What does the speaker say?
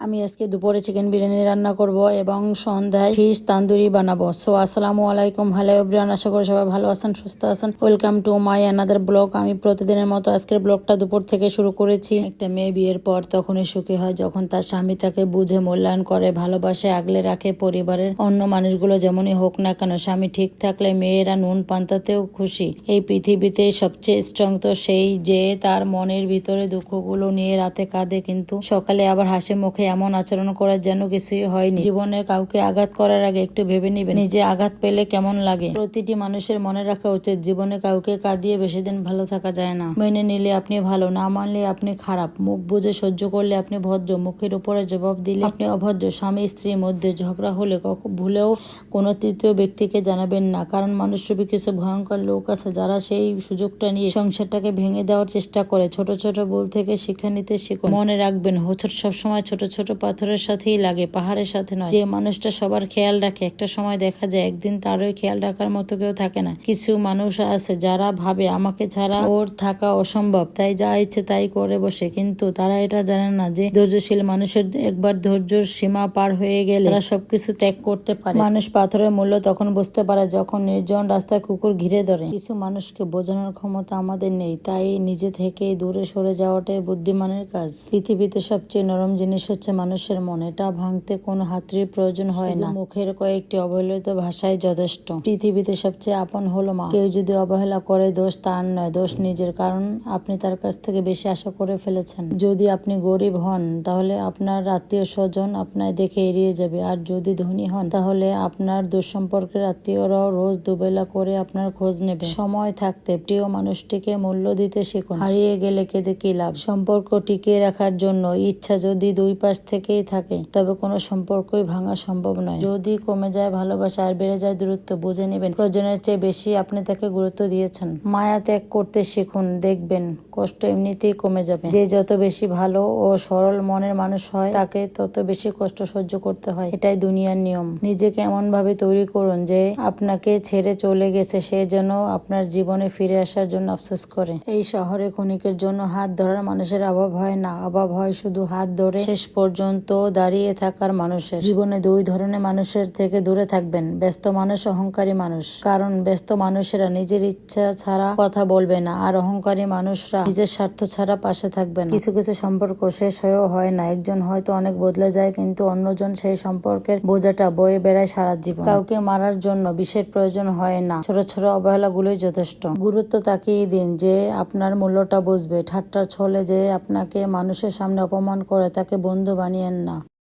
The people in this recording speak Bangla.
আমি আজকে দুপুরে চিকেন বিরিয়ানি রান্না করব এবং সন্ধ্যায় ফিশ তান্দুরি বানাবো। সো আসসালামু আলাইকুম, হ্যালো এভরিওয়ান, আশা করি সবাই ভালো আছেন, সুস্থ আছেন। Welcome to my another blog. আমি প্রতিদিনের মতো আজকের ব্লগটা দুপুর থেকে শুরু করেছি। একটা মেয়ে বিয়ের পর তখনই সুখী হয় যখন তার স্বামী তাকে বুঝে মূল্যায়ন করে, ভালোবাসে, আগলে রাখে। পরিবারের অন্য মানুষগুলো যেমনই হোক না কেন, স্বামী ঠিক থাকলে মেয়েরা নুন পান্তাতেও খুশি। এই পৃথিবীতে সবচেয়ে স্ট্রং তো সেই যে তার মনের ভিতরে দুঃখগুলো নিয়ে রাতে কাঁদে কিন্তু সকালে আবার হাসি মুখে এমন আচরণ করার যেন কিছুই হয়নি। জীবনে কাউকে আঘাত করার আগে একটু ভেবে নিবেন নিজে আঘাত পেলে কেমন লাগে। প্রতিটি মানুষের মনে রাখা উচিত জীবনে কাউকে কাঁদিয়ে বেশি দিন ভালো থাকা যায় না। মেনে নিলে আপনি ভালো, না মানলে আপনি খারাপ। মুখ বুঝে সহ্য করলে আপনি ভদ্র, মুখের উপরে জবাব দিলে আপনি অভদ্র। স্বামী স্ত্রীর মধ্যে ঝগড়া হলে ভুলেও কোনো তৃতীয় ব্যক্তিকে জানাবেন না, কারণ মানুষরূপী কিছু ভয়ঙ্কর লোক আছে যারা সেই সুযোগটা নিয়ে সংসারটাকে ভেঙে দেওয়ার চেষ্টা করে। ছোট ছোট ভুল থেকে শিক্ষা নিতে শিখুন। মনে রাখবেন হোঁচট সবসময় ছোট ছোট পাথরের সাথেই লাগে, পাহাড়ের সাথে নয়। যে মানুষটা সবার খেয়াল রাখে একটা সময় দেখা যায় একদিন তারই খেয়াল রাখার মতো কেউ থাকে না। কিছু মানুষ আছে যারা ভাবে আমাকে ছাড়া ওর থাকা অসম্ভব, তাই যা ইচ্ছে তাই করে বসে, কিন্তু তারা এটা জানে না যে ধৈর্যশীল মানুষের একবার ধৈর্যের সীমা পার হয়ে গেলে তারা সবকিছু ত্যাগ করতে পারে। মানুষ পাথরের মূল্য তখন বুঝতে পারে যখন নির্জন রাস্তায় কুকুর ঘিরে ধরে। কিছু মানুষকে বোঝানোর ক্ষমতা আমাদের নেই, তাই নিজে থেকে দূরে সরে যাওয়াটাই বুদ্ধিমানের কাজ। পৃথিবীতে সবচেয়ে নরম জিনিস হচ্ছে মানুষের মন। এটা ভাঙতে কোনো হাতুড়ির প্রয়োজন হয় না, মুখের কয়েকটি অবহেলিত ভাষাই যথেষ্ট। পৃথিবীতে সবচেয়ে আপন হলো মা। কেউ যদি অবহেলা করে দোষ তার নয়, দোষ নিজের, কারণ আপনি তার কাছ থেকে বেশি আশা করে ফেলেছেন। যদি আপনি গরিব হন তাহলে আপনার আত্মীয় স্বজন আপনায় দেখে এড়িয়ে যাবে, আর যদি ধনী হন তাহলে আপনার দুঃসম্পর্কের আত্মীয়রাও রোজ দুবেলা করে আপনার খোঁজ নেবে। সময় থাকতে প্রিয় মানুষটিকে মূল্য দিতে শিখুন। হারিয়ে গেলে কেঁদে কি লাভ। সম্পর্ক টিকিয়ে রাখার জন্য ইচ্ছা যদি দুই পাশ থেকেই থাকে তবে কোনো সম্পর্কই ভাঙা সম্ভব নয়। যদি কমে যায় ভালোবাসা আর বেড়ে যায় দূরত্ব, বুঝে নেবেন প্রয়োজনের চেয়ে বেশি আপনি তাকে গুরুত্ব দিয়েছেন। মায়া ত্যাগ করতে শিখুন, দেখবেন কষ্ট এমনিতেই কমে যাবে। যে যত বেশি ভালো ও সরল মনের মানুষ হয় তাকে তত বেশি কষ্ট সহ্য করতে হয়, এটাই দুনিয়ার নিয়ম। নিজেকে এমন ভাবে তৈরি করুন যে আপনাকে ছেড়ে চলে গেছে সে যেন আপনার জীবনে ফিরে আসার জন্য আফসোস করে। এই শহরে ক্ষণিকের জন্য হাত ধরার মানুষের অভাব হয় না, অভাব হয় শুধু হাত ধরে শেষ পর্যন্ত দাঁড়িয়ে থাকার মানুষের। জীবনে দুই ধরনের মানুষের থেকে দূরে থাকবেন, ব্যস্ত মানুষ, অহংকারী মানুষ। কারণ ব্যস্ত মানুষেরা নিজের ইচ্ছা ছাড়া কথা বলবে না, আর অহংকারী মানুষরা নিজের স্বার্থ ছাড়া পাশে থাকবেন। কিছু কিছু সম্পর্ক শেষ হয়েও হয় না, একজন হয়তো অনেক বদলে যায় কিন্তু অন্যজন সেই সম্পর্কের বোঝাটা বয়ে বেড়ায় সারা জীবন। কাউকে মারার জন্য বিষের প্রয়োজন হয় না, ছোট ছোট অবহেলাগুলোই যথেষ্ট। গুরুত্ব তাকিয়ে দিন যে আপনার মূল্যটা বুঝবে। ঠাট্টার ছলে যে আপনাকে মানুষের সামনে অপমান করে তাকে বন্ধু বানিয়েন না।